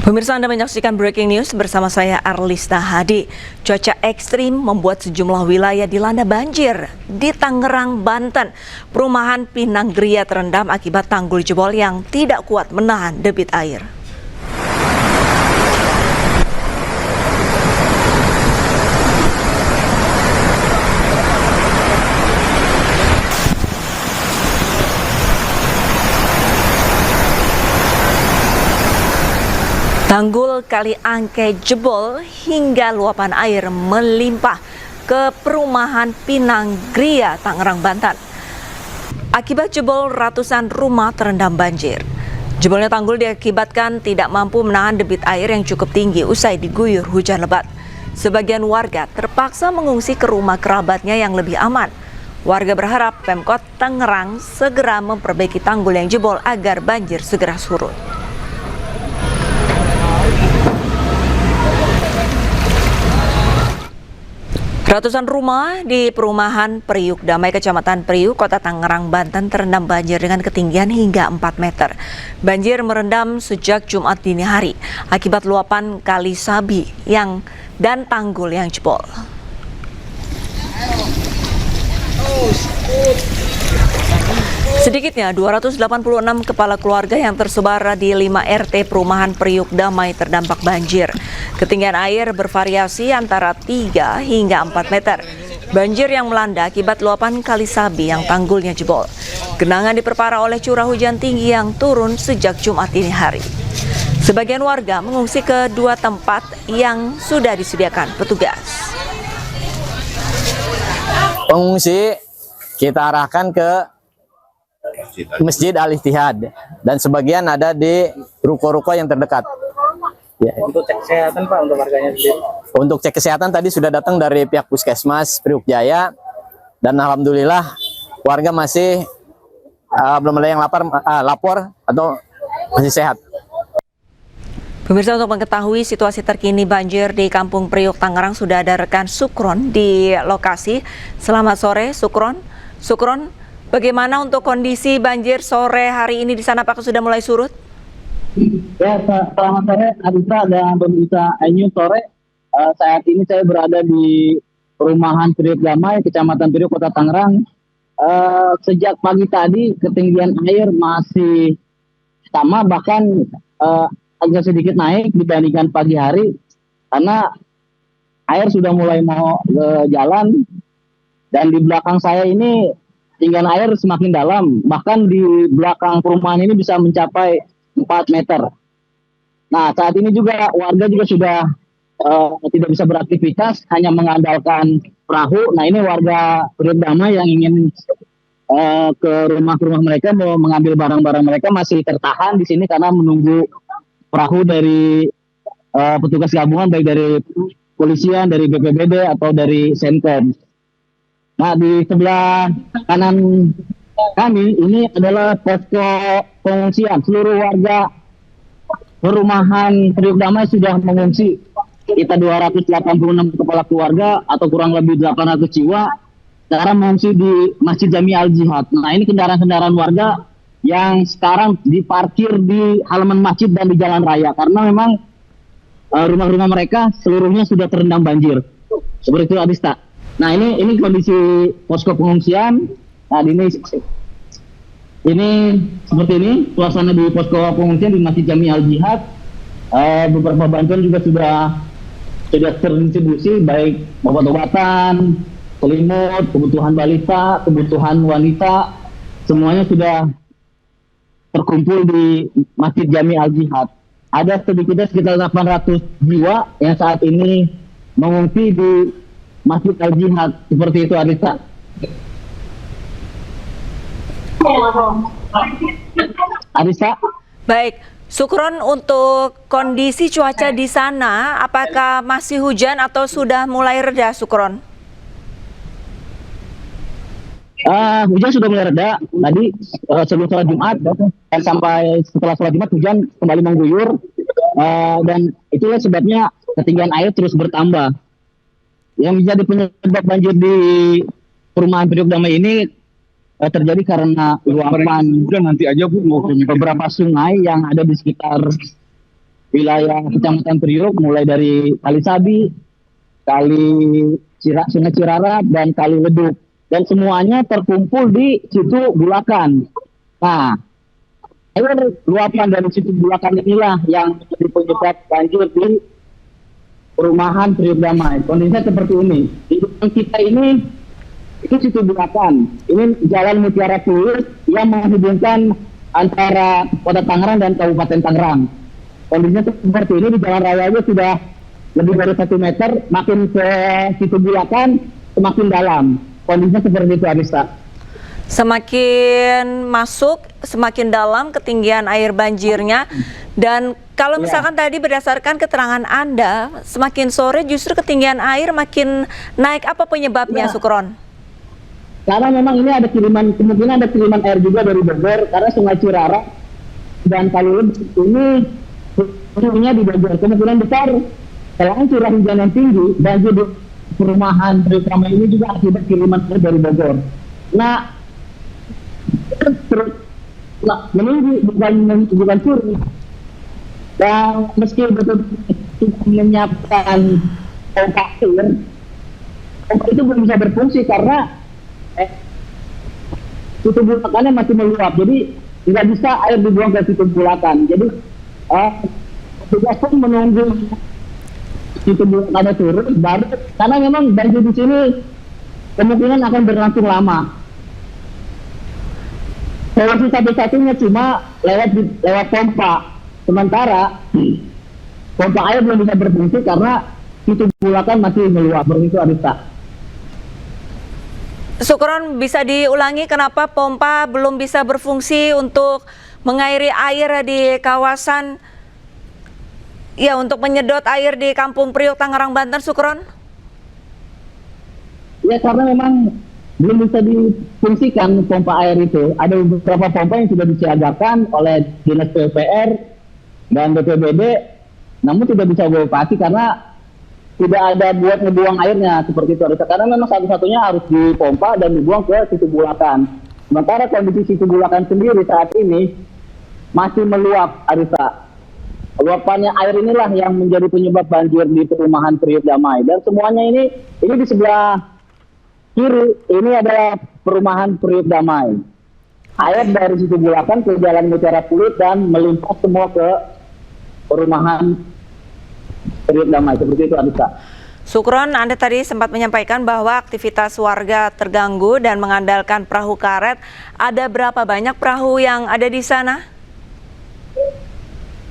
Pemirsa, Anda menyaksikan Breaking News bersama saya Arlista Hadi. Cuaca ekstrim membuat sejumlah wilayah dilanda banjir. Di Tangerang, Banten, perumahan Pinang Gria terendam akibat tanggul jebol yang tidak kuat menahan debit air. Tanggul Kali Angke jebol hingga luapan air melimpah ke perumahan Pinang Gria, Tangerang, Banten. Akibat jebol, ratusan rumah terendam banjir. Jebolnya tanggul diakibatkan tidak mampu menahan debit air yang cukup tinggi usai diguyur hujan lebat. Sebagian warga terpaksa mengungsi ke rumah kerabatnya yang lebih aman. Warga berharap Pemkot Tangerang segera memperbaiki tanggul yang jebol agar banjir segera surut. Ratusan rumah di perumahan Priuk Damai, Kecamatan Priuk, Kota Tangerang, Banten terendam banjir dengan ketinggian hingga 4 meter. Banjir merendam sejak Jumat dini hari akibat luapan Kali Sabi dan tanggul yang jebol. Sedikitnya 286 kepala keluarga yang tersebar di 5 RT perumahan Priuk Damai terdampak banjir. Ketinggian air bervariasi antara 3 hingga 4 meter. Banjir yang melanda akibat luapan Kali Sabi yang tanggulnya jebol. Genangan diperparah oleh curah hujan tinggi yang turun sejak Jumat dini hari. Sebagian warga mengungsi ke 2 tempat yang sudah disediakan petugas. Pengungsi kita arahkan ke Masjid Al-Ittihad dan sebagian ada di ruko-ruko yang terdekat. Ya. Untuk cek kesehatan Pak, untuk warganya sendiri? Untuk cek kesehatan tadi sudah datang dari pihak Puskesmas Priuk Jaya dan alhamdulillah warga masih belum ada yang lapor atau masih sehat. Pemirsa, untuk mengetahui situasi terkini banjir di Kampung Priuk Tangerang sudah ada rekan Sukron di lokasi. Selamat sore Sukron. Sukron, bagaimana untuk kondisi banjir sore hari ini di sana, apakah sudah mulai surut? Ya, selamat sore Arisa dan pemirsa iNews sore. Saat ini saya berada di perumahan Priuk Damai, Kecamatan Priuk, Kota Tangerang. Sejak pagi tadi ketinggian air masih sama, bahkan agak sedikit naik dibandingkan pagi hari karena air sudah mulai mau jalan. Dan di belakang saya ini ketinggian air semakin dalam, bahkan di belakang perumahan ini bisa mencapai 4 meter. Nah, saat ini juga warga juga sudah tidak bisa beraktivitas, hanya mengandalkan perahu. Nah, ini warga Priuk Damai yang ingin ke rumah-rumah mereka mau mengambil barang-barang mereka masih tertahan di sini karena menunggu perahu dari petugas gabungan, baik dari polisian, dari BPBD atau dari Senkom. Nah, di sebelah kanan kami ini adalah posko pengungsian. Seluruh warga perumahan Priuk Damai sudah mengungsi. Kita 286 kepala keluarga atau kurang lebih 800 jiwa sekarang mengungsi di Masjid Jami Al-Jihad. Nah, ini kendaraan-kendaraan warga yang sekarang diparkir di halaman masjid dan di jalan raya karena memang rumah-rumah mereka seluruhnya sudah terendam banjir. Seperti itu, Adista. Nah, ini kondisi posko pengungsian. Nah, ini seperti ini suasana di posko pengungsian di Masjid Jami Al-Jihad. Beberapa bantuan juga sudah terdistribusi, baik obat-obatan, selimut, kebutuhan balita, kebutuhan wanita, semuanya sudah terkumpul di Masjid Jami Al-Jihad. Ada sedikitnya sekitar 800 jiwa yang saat ini mengungsi di Masjid Al-Jihad. Seperti itu, Arisa. Arisa. Baik, Sukron, untuk kondisi cuaca di sana, apakah masih hujan atau sudah mulai reda, Sukron? Hujan sudah mulai reda. Tadi sebelum sholat Jumat dan sampai setelah sholat Jumat hujan kembali mengguyur. Dan itulah sebabnya ketinggian air terus bertambah. Yang menjadi penyebab banjir di perumahan Priuk Damai ini terjadi karena luapan nanti aja Bu, beberapa sungai yang ada di sekitar wilayah Kecamatan Priok, mulai dari Kali Sabi, Sungai Cirarap, dan Kali Leduk. Dan semuanya terkumpul di situ Bulakan. Nah, air luapan dari situ Bulakan inilah yang menjadi penyebab banjir di perumahan Priok Damai. Kondisinya seperti ini. Di depan kita ini itu situ Bulakan. Ini Jalan Mutiara Fluid yang menghubungkan antara Kota Tangerang dan Kabupaten Tangerang. Kondisinya seperti ini, di jalan raya aja sudah lebih dari 1 meter, makin ke situ Bulakan semakin dalam. Kondisinya seperti itu, Arista. Semakin masuk, semakin dalam ketinggian air banjirnya. Dan kalau misalkan tadi berdasarkan keterangan Anda, semakin sore justru ketinggian air makin naik. Apa penyebabnya, Sukron? Karena memang ini ada kemungkinan ada kiriman air juga dari Bogor, karena Sungai Cirarap dan Kali Leduk ini hulunya di Bogor. Kemungkinan besar selain curah hujan yang tinggi, banjir di perumahan Priok Damai ini juga akibat kiriman air dari Bogor. Nah, menunggu bukan curi. Dan meski betul-betul menyiapkan pompa air, pompa itu belum bisa berfungsi karena situ Bulakannya masih meluap, jadi tidak bisa air dibuang ke situ Bulakan. Jadi petugas pun menunggu situ Bulakannya turun, baru karena memang banjir di sini kemungkinan akan berlangsung lama. Solusi satu-satunya cuma lewat pompa. Sementara pompa air belum bisa berfungsi karena situ Bulakan masih meluap. Begitu, Arista. Sukron, bisa diulangi kenapa pompa belum bisa berfungsi untuk mengairi air di kawasan, ya, untuk menyedot air di Kampung Priok, Tangerang, Banten, Sukron? Ya, karena memang belum bisa difungsikan pompa air itu. Ada beberapa pompa yang sudah disiagakan oleh Dinas PUPR dan BPBD, namun tidak bisa beroperasi karena tidak ada buat ngebuang airnya seperti itu. Karena memang satu-satunya harus dipompa dan dibuang ke situ Bulakan. Sementara kondisi situ Bulakan sendiri saat ini masih meluap, Arisa. Luapannya air inilah yang menjadi penyebab banjir di perumahan Priok Damai. Dan semuanya ini di sebelah kiri, ini adalah perumahan Priok Damai. Air dari situ Bulakan ke Jalan Mutiara Fluid dan melimpah semua ke perumahan Priok Damai, seperti itu, Anissa. Sukron, Anda tadi sempat menyampaikan bahwa aktivitas warga terganggu dan mengandalkan perahu karet. Ada berapa banyak perahu yang ada di sana?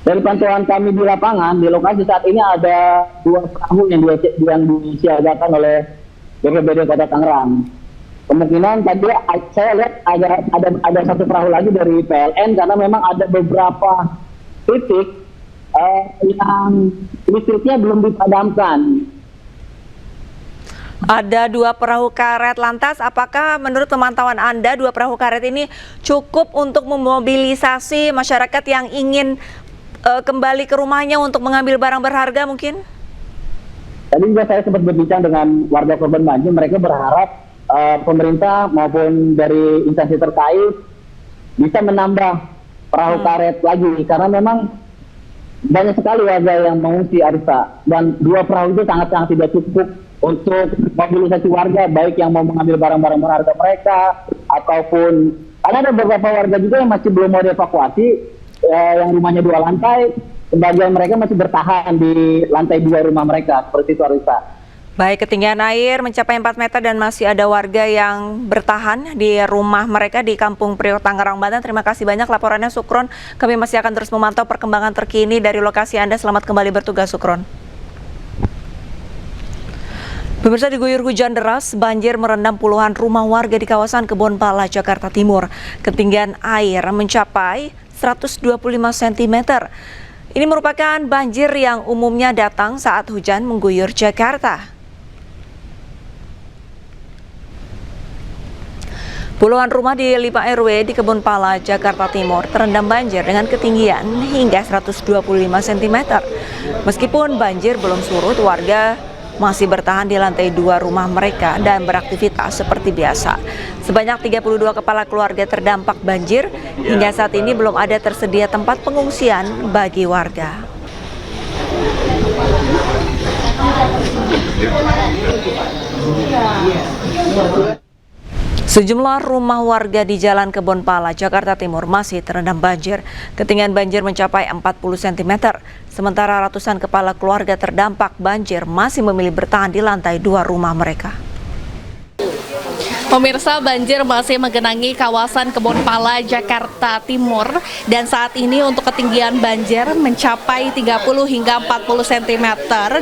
Dari pantauan kami di lapangan, di lokasi saat ini ada 2 perahu yang disiagakan oleh BPBD Kota Tangerang. Kemungkinan tadi saya lihat ada 1 perahu lagi dari PLN karena memang ada beberapa titik yang listriknya belum dipadamkan. Ada 2 perahu karet, lantas apakah menurut pemantauan Anda 2 perahu karet ini cukup untuk memobilisasi masyarakat yang ingin kembali ke rumahnya untuk mengambil barang berharga mungkin? Tadi juga saya sempat berbincang dengan warga korban banjir, mereka berharap pemerintah maupun dari instansi terkait bisa menambah perahu karet lagi, karena memang banyak sekali warga yang mengungsi, Arisa, dan 2 perahu itu sangat-sangat tidak cukup untuk mobilisasi warga, baik yang mau mengambil barang-barang berharga mereka ataupun karena ada beberapa warga juga yang masih belum mau dievakuasi, yang rumahnya 2 lantai, sebagian mereka masih bertahan di lantai 2 rumah mereka, seperti itu, Arisa. Baik, ketinggian air mencapai 4 meter dan masih ada warga yang bertahan di rumah mereka di Kampung Priok, Tangerang, Banten. Terima kasih banyak laporannya, Sukron. Kami masih akan terus memantau perkembangan terkini dari lokasi Anda. Selamat kembali bertugas, Sukron. Pemirsa, diguyur hujan deras, banjir merendam puluhan rumah warga di kawasan Kebon Pala, Jakarta Timur. Ketinggian air mencapai 125 cm. Ini merupakan banjir yang umumnya datang saat hujan mengguyur Jakarta. Puluhan rumah di 5 RW di Kebon Pala, Jakarta Timur terendam banjir dengan ketinggian hingga 125 cm. Meskipun banjir belum surut, warga masih bertahan di lantai 2 rumah mereka dan beraktivitas seperti biasa. Sebanyak 32 kepala keluarga terdampak banjir. Hingga saat ini belum ada tersedia tempat pengungsian bagi warga. Sejumlah rumah warga di Jalan Kebonpala, Jakarta Timur masih terendam banjir. Ketinggian banjir mencapai 40 cm. Sementara ratusan kepala keluarga terdampak banjir masih memilih bertahan di lantai 2 rumah mereka. Pemirsa, banjir masih menggenangi kawasan Kebonpala, Jakarta Timur, dan saat ini untuk ketinggian banjir mencapai 30 hingga 40 cm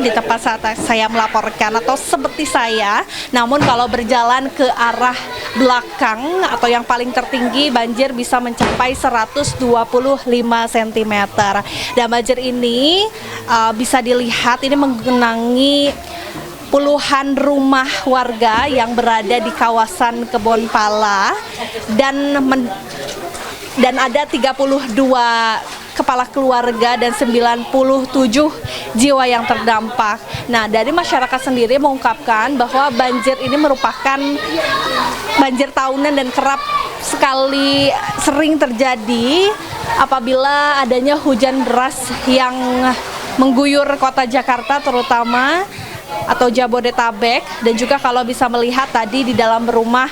di tempat saat saya melaporkan atau seperti saya. Namun kalau berjalan ke arah belakang atau yang paling tertinggi, banjir bisa mencapai 125 cm. Dan banjir ini bisa dilihat ini menggenangi puluhan rumah warga yang berada di kawasan Kebonpala dan ada 32 kepala keluarga dan 97 jiwa yang terdampak. Nah, dari masyarakat sendiri mengungkapkan bahwa banjir ini merupakan banjir tahunan dan kerap sekali sering terjadi apabila adanya hujan deras yang mengguyur kota Jakarta terutama atau Jabodetabek. Dan juga kalau bisa melihat tadi di dalam rumah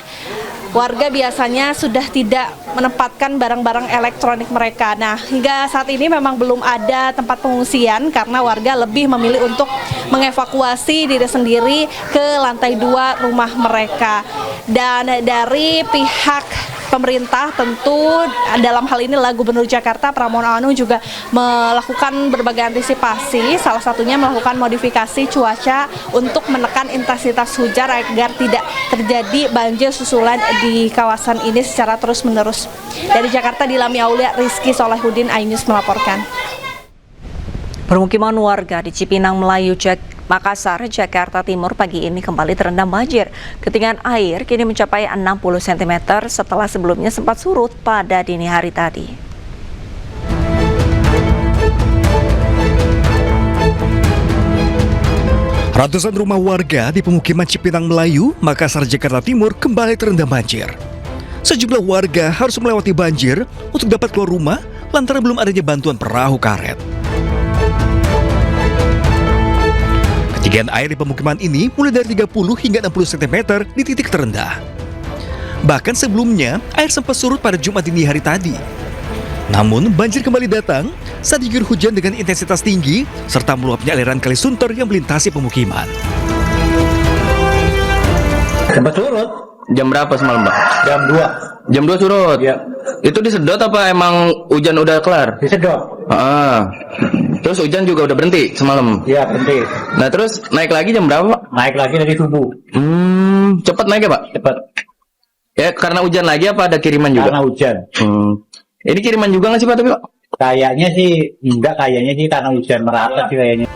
warga biasanya sudah tidak menempatkan barang-barang elektronik mereka. Nah, hingga saat ini memang belum ada tempat pengungsian karena warga lebih memilih untuk mengevakuasi diri sendiri ke lantai 2 rumah mereka. Dan dari pihak pemerintah tentu dalam hal ini Gubernur Jakarta Pramono Anung juga melakukan berbagai antisipasi, salah satunya melakukan modifikasi cuaca untuk menekan intensitas hujan agar tidak terjadi banjir susulan di kawasan ini secara terus-menerus. Dari Jakarta, Dilami Aulia, Rizky Solehudin, iNews melaporkan. Permukiman warga di Cipinang Melayu, Makassar, Jakarta Timur pagi ini kembali terendam banjir. Ketinggian air kini mencapai 60 cm setelah sebelumnya sempat surut pada dini hari tadi. Ratusan rumah warga di pemukiman Cipinang Melayu, Makassar, Jakarta Timur kembali terendam banjir. Sejumlah warga harus melewati banjir untuk dapat keluar rumah lantaran belum adanya bantuan perahu karet. Ketinggian air di pemukiman ini mulai dari 30 hingga 60 cm di titik terendah. Bahkan sebelumnya, air sempat surut pada Jumat dini hari tadi. Namun, banjir kembali datang saat diguyur hujan dengan intensitas tinggi serta meluapnya aliran Kali Sunter yang melintasi pemukiman. Sempat surut. Jam berapa semalam, Mbak? Jam 2. Jam 2 surut? Iya. Itu disedot apa emang hujan udah kelar? Disedot. Terus hujan juga udah berhenti semalam? Iya, berhenti. Nah terus naik lagi jam berapa, Pak? Naik lagi dari subuh. Cepat naik ya, Pak? Cepat. Ya karena hujan lagi apa ada kiriman juga? Karena hujan. Ini kiriman juga nggak sih, Pak, tapi, Pak? Kayaknya sih enggak, kayaknya sih karena hujan merata sih kayaknya.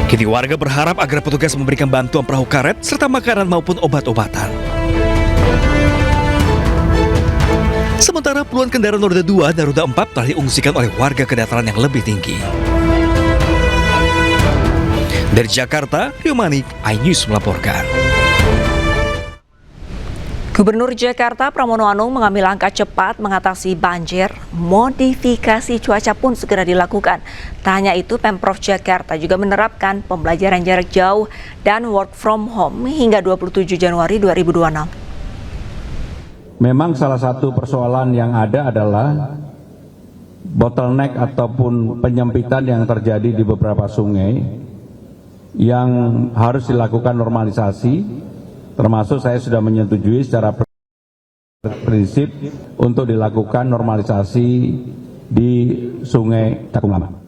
Kini warga berharap agar petugas memberikan bantuan perahu karet serta makanan maupun obat-obatan. Sementara puluhan kendaraan roda 2 dan roda 4 telah diungsikan oleh warga ke dataran yang lebih tinggi. Dari Jakarta, Rio Manik, iNews melaporkan. Gubernur Jakarta Pramono Anung mengambil langkah cepat mengatasi banjir. Modifikasi cuaca pun segera dilakukan. Tak hanya itu, Pemprov Jakarta juga menerapkan pembelajaran jarak jauh dan work from home hingga 27 Januari 2026. Memang salah satu persoalan yang ada adalah bottleneck ataupun penyempitan yang terjadi di beberapa sungai yang harus dilakukan normalisasi, termasuk saya sudah menyetujui secara prinsip untuk dilakukan normalisasi di Sungai Cakung.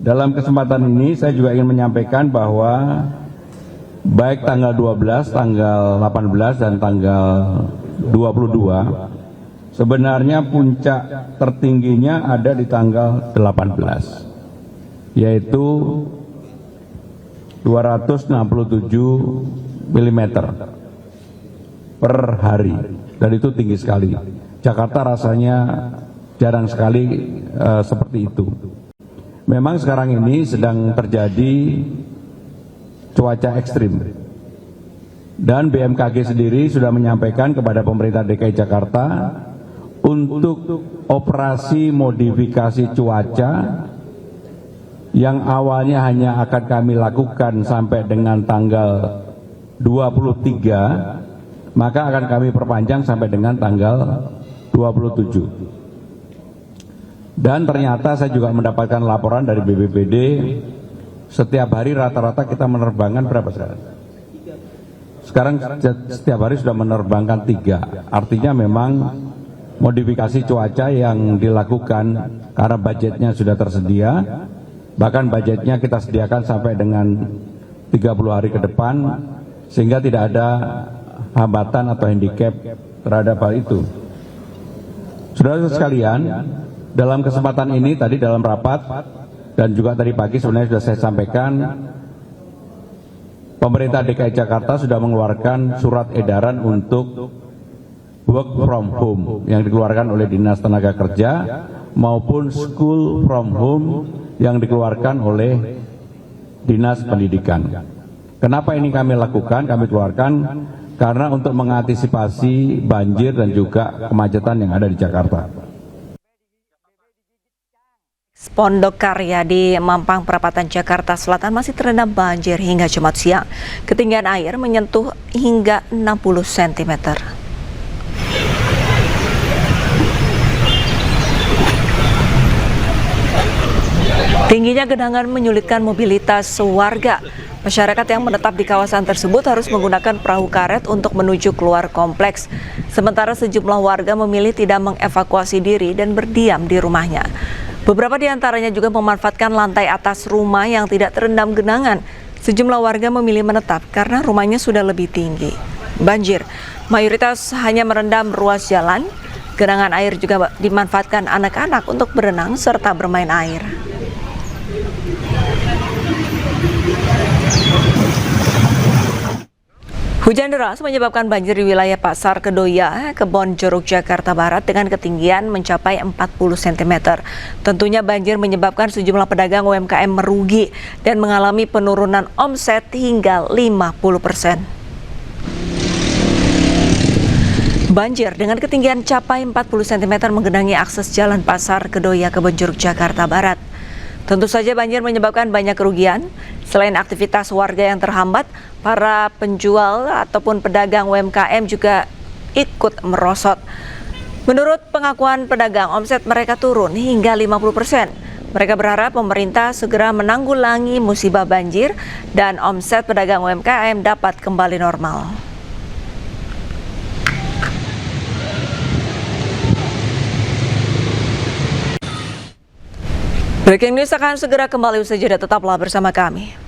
Dalam kesempatan ini saya juga ingin menyampaikan bahwa baik tanggal 12, tanggal 18, dan tanggal 22 sebenarnya puncak tertingginya ada di tanggal 18, yaitu 267 mm per hari, dan itu tinggi sekali. Jakarta rasanya jarang sekali seperti itu. Memang sekarang ini sedang terjadi cuaca ekstrim. Dan BMKG sendiri sudah menyampaikan kepada pemerintah DKI Jakarta untuk operasi modifikasi cuaca yang awalnya hanya akan kami lakukan sampai dengan tanggal 23, maka akan kami perpanjang sampai dengan tanggal 27. Dan ternyata saya juga mendapatkan laporan dari BPBD, setiap hari rata-rata kita menerbangkan berapa sekarang? Sekarang setiap hari sudah menerbangkan 3, artinya memang modifikasi cuaca yang dilakukan karena budgetnya sudah tersedia, bahkan budgetnya kita sediakan sampai dengan 30 hari ke depan, sehingga tidak ada hambatan atau handicap terhadap hal itu. Saudara sekalian, dalam kesempatan ini tadi dalam rapat dan juga tadi pagi sebenarnya sudah saya sampaikan, pemerintah DKI Jakarta sudah mengeluarkan surat edaran untuk work from home yang dikeluarkan oleh Dinas Tenaga Kerja maupun school from home yang dikeluarkan oleh Dinas Pendidikan. Kenapa ini kami lakukan, kami keluarkan? Karena untuk mengantisipasi banjir dan juga kemacetan yang ada di Jakarta. Pondok Karya di Mampang Perapatan Jakarta Selatan masih terendam banjir hingga Jumat siang. Ketinggian air menyentuh hingga 60 cm. Tingginya genangan menyulitkan mobilitas warga. Masyarakat yang menetap di kawasan tersebut harus menggunakan perahu karet untuk menuju keluar kompleks. Sementara sejumlah warga memilih tidak mengevakuasi diri dan berdiam di rumahnya. Beberapa di antaranya juga memanfaatkan lantai atas rumah yang tidak terendam genangan. Sejumlah warga memilih menetap karena rumahnya sudah lebih tinggi. Banjir mayoritas hanya merendam ruas jalan. Genangan air juga dimanfaatkan anak-anak untuk berenang serta bermain air. Hujan deras menyebabkan banjir di wilayah Pasar Kedoya, Kebonjeruk, Jakarta Barat dengan ketinggian mencapai 40 cm. Tentunya banjir menyebabkan sejumlah pedagang UMKM merugi dan mengalami penurunan omset hingga 50%. Banjir dengan ketinggian capai 40 cm menggenangi akses jalan Pasar Kedoya, Kebonjeruk, Jakarta Barat. Tentu saja banjir menyebabkan banyak kerugian. Selain aktivitas warga yang terhambat, para penjual ataupun pedagang UMKM juga ikut merosot. Menurut pengakuan pedagang, omset mereka turun hingga 50%. Mereka berharap pemerintah segera menanggulangi musibah banjir dan omset pedagang UMKM dapat kembali normal. Breaking News akan segera kembali usai jeda, tetaplah bersama kami.